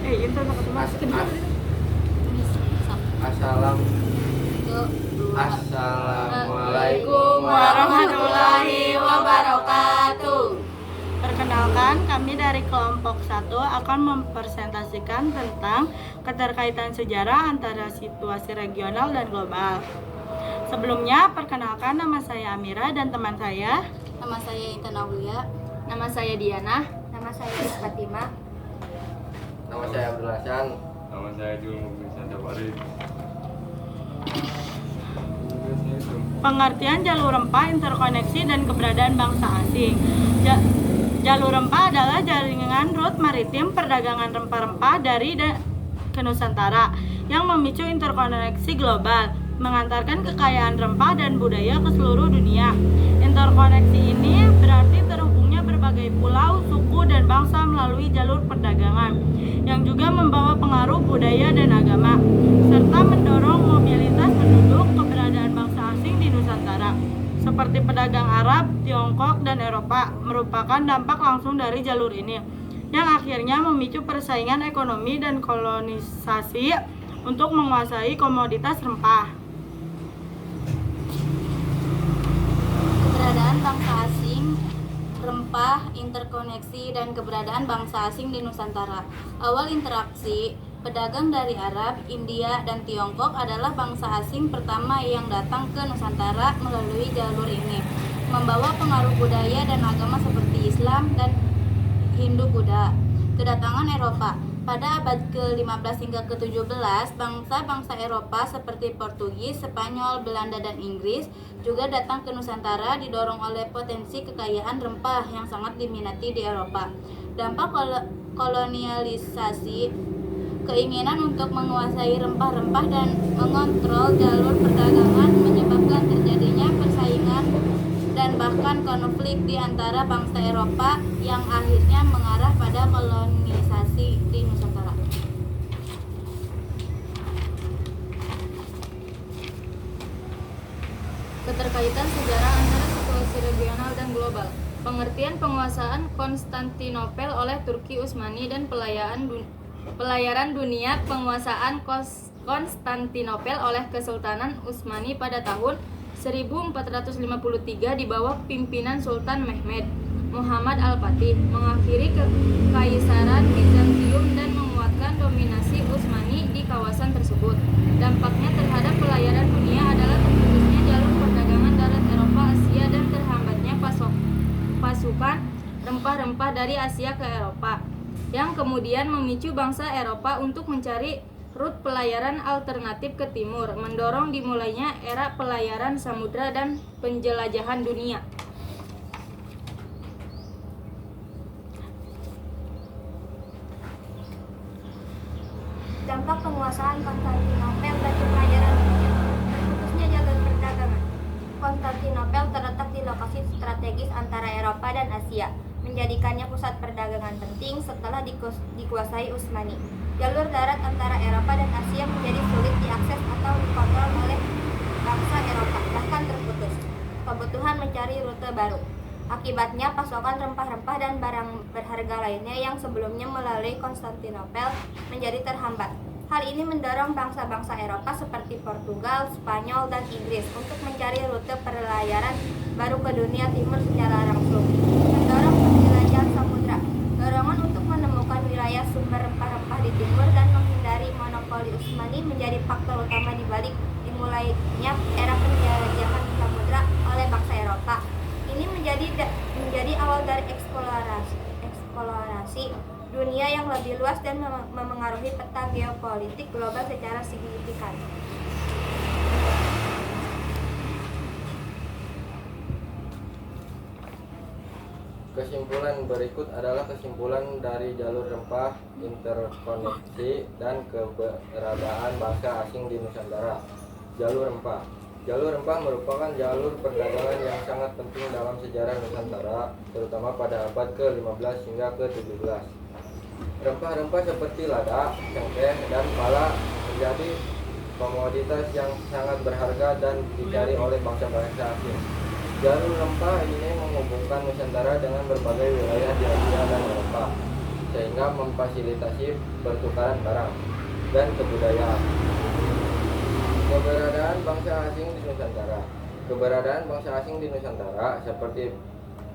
Itu Assalam Assalamualaikum warahmatullahi wabarakatuh. Perkenalkan, kami dari kelompok 1 akan mempresentasikan tentang keterkaitan sejarah antara situasi regional dan global. Sebelumnya, perkenalkan, nama saya Amira dan teman saya. Nama saya Intan Aulia. Nama saya Diana. Nama saya Fatima. Nama saya Abdul Hasan. Nama saya Jul Muhammad Farid. Pengertian jalur rempah, interkoneksi, dan keberadaan bangsa asing. Jalur rempah adalah jaringan rute maritim perdagangan rempah-rempah dari ke Nusantara yang memicu interkoneksi global, mengantarkan kekayaan rempah dan budaya ke seluruh dunia. Interkoneksi ini berarti terhubungnya berbagai pulau, suku, dan bangsa melalui jalur perdagangan, yang juga membawa pengaruh budaya dan agama, serta mendorong mobilitas penduduk. Keberadaan bangsa asing di Nusantara, seperti pedagang Arab, Tiongkok, dan Eropa, merupakan dampak langsung dari jalur ini, yang akhirnya memicu persaingan ekonomi dan kolonisasi untuk menguasai komoditas rempah. Keberadaan bangsa asing, rempah, interkoneksi, dan keberadaan bangsa asing di Nusantara. Awal interaksi pedagang dari Arab, India, dan Tiongkok adalah bangsa asing pertama yang datang ke Nusantara melalui jalur ini, membawa pengaruh budaya dan agama seperti Islam dan Hindu-Buddha. Kedatangan Eropa. Pada abad ke-15 hingga ke-17, bangsa-bangsa Eropa seperti Portugis, Spanyol, Belanda, dan Inggris juga datang ke Nusantara didorong oleh potensi kekayaan rempah yang sangat diminati di Eropa. Dampak kolonialisasi, keinginan untuk menguasai rempah-rempah dan mengontrol jalur perdagangan menyebabkan terjadinya persaingan dan bahkan konflik di antara bangsa Eropa yang akhirnya mengarah pada kolonisasi di Nusantara. Keterkaitan sejarah antara situasi regional dan global. Pengertian penguasaan Konstantinopel oleh Turki Utsmani dan pelayaran dunia. Penguasaan Konstantinopel oleh Kesultanan Utsmani pada tahun 1453 di bawah pimpinan Sultan Mehmed Muhammad Al-Fatih mengakhiri kekaisaran Bizantium dan menguatkan dominasi Utsmani di kawasan tersebut. Dampaknya terhadap pelayaran dunia adalah terputusnya jalur perdagangan darat Eropa Asia dan terhambatnya pasukan rempah-rempah dari Asia ke Eropa, yang kemudian memicu bangsa Eropa untuk mencari rute pelayaran alternatif ke timur, mendorong dimulainya era pelayaran samudra dan penjelajahan dunia. Dampak penguasaan Konstantinopel bagi pelayaran dunia. Terputusnya jalur perdagangan. Konstantinopel terletak di lokasi strategis antara Eropa dan Asia, menjadikannya pusat perdagangan penting setelah dikuasai Utsmani. Jalur darat antara Eropa dan Asia menjadi sulit diakses atau dikontrol oleh bangsa Eropa, bahkan terputus. Kebutuhan mencari rute baru. Akibatnya, pasokan rempah-rempah dan barang berharga lainnya yang sebelumnya melalui Konstantinopel menjadi terhambat. Hal ini mendorong bangsa-bangsa Eropa seperti Portugal, Spanyol, dan Inggris untuk mencari rute perlayaran baru ke dunia timur secara langsung. Mendorong penjelajahan samudra. Dorongan untuk menemukan wilayah sumber rempah-rempah di timur dan menghindari monopoli Utsmani menjadi faktor utama di balik dimulainya era penjelajahan samudra oleh bangsa Eropa. Ini menjadi awal dari eksplorasi dunia yang lebih luas dan memengaruhi peta geopolitik global secara signifikan. Kesimpulan berikut adalah kesimpulan dari jalur rempah, interkoneksi, dan keberadaan bangsa asing di Nusantara. Jalur rempah. Jalur rempah merupakan jalur perdagangan yang sangat penting dalam sejarah Nusantara, terutama pada abad ke-15 hingga ke-17. Rempah-rempah seperti lada, cengkeh, dan pala menjadi komoditas yang sangat berharga dan dicari oleh bangsa-bangsa asing. Jalur rempah ini menghubungkan Nusantara dengan berbagai wilayah di Asia dan Eropa. sehingga memfasilitasi pertukaran barang dan kebudayaan. Keberadaan bangsa asing di Nusantara. Keberadaan bangsa asing di Nusantara seperti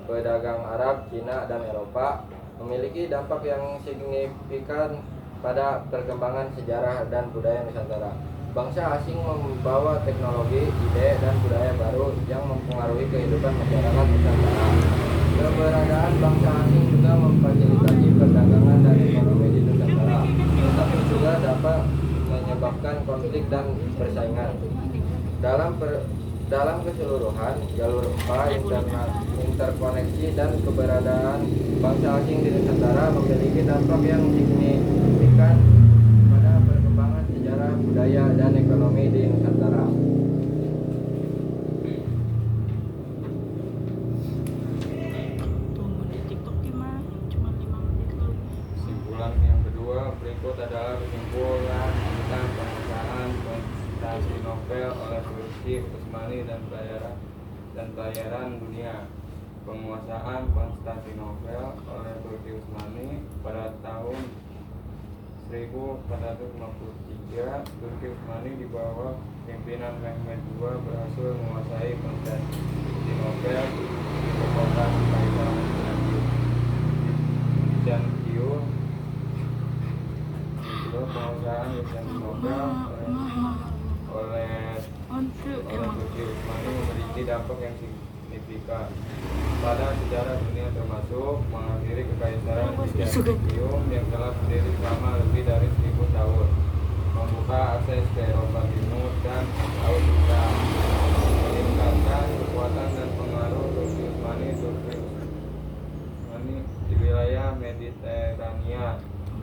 pedagang Arab, Cina, dan Eropa memiliki dampak yang signifikan pada perkembangan sejarah dan budaya Nusantara. Bangsa asing membawa teknologi, ide, dan budaya baru yang mempengaruhi kehidupan masyarakat Nusantara. Keberadaan bangsa asing juga memfasilitasi perdagangan dan ekonomi di Nusantara, tetapi juga dapat menyebabkan konflik dan persaingan. Dalam keseluruhan, jalur rempah, interkoneksi, dan keberadaan bangsa asing di Nusantara memiliki dampak yang signifikan pada perkembangan sejarah, budaya, dan ekonomi di Nusantara. Tunggu di TikTok gimana? Cuma 5 menit loh. Kesimpulan yang kedua berikut adalah kesimpulan tentang pengesahan Konstantinopel oleh Turki Utsmani dan pelayaran dunia. Penguasaan Konstantinopel oleh Turki Utsmani pada tahun 1453, Turki Utsmani di bawah pimpinan Mehmed II berhasil menguasai Konstantinopel, ibu kota Kaisar Bizantium. Kedua, penguasaan Konstantinopel oleh Turki Utsmani memiliki dampak yang signifikan pada sejarah dunia, termasuk mengakhiri kekaisaran Bizantium yang telah berdiri selama lebih dari 1000 tahun, membuka akses ke Eropa Timur dan Laut Hitam, meningkatkan kekuatan dan pengaruh Turki Utsmani di wilayah Mediterania.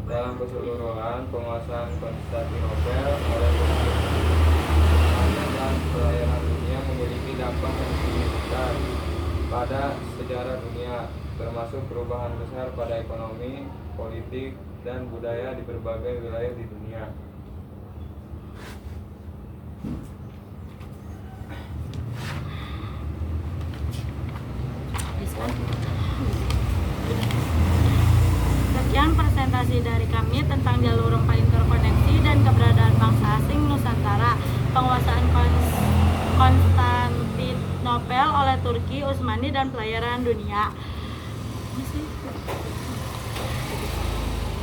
Dalam keseluruhan, penguasaan Konstantinopel oleh Turki Utsmani dan pelayaran dunia memiliki dampak yang signifikan pada sejarah dunia, termasuk perubahan besar pada ekonomi, politik, dan budaya di berbagai wilayah di dunia. Sekian presentasi dari kami tentang jalur rempah interkoneksi dan keberadaan bangsa asing Nusantara, penguasaan Konstantinopel oleh Turki Utsmani dan pelayaran dunia.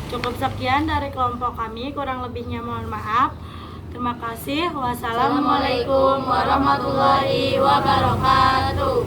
Cukup sekian dari kelompok kami, kurang lebihnya mohon maaf. Terima kasih. Wassalamualaikum warahmatullahi wabarakatuh.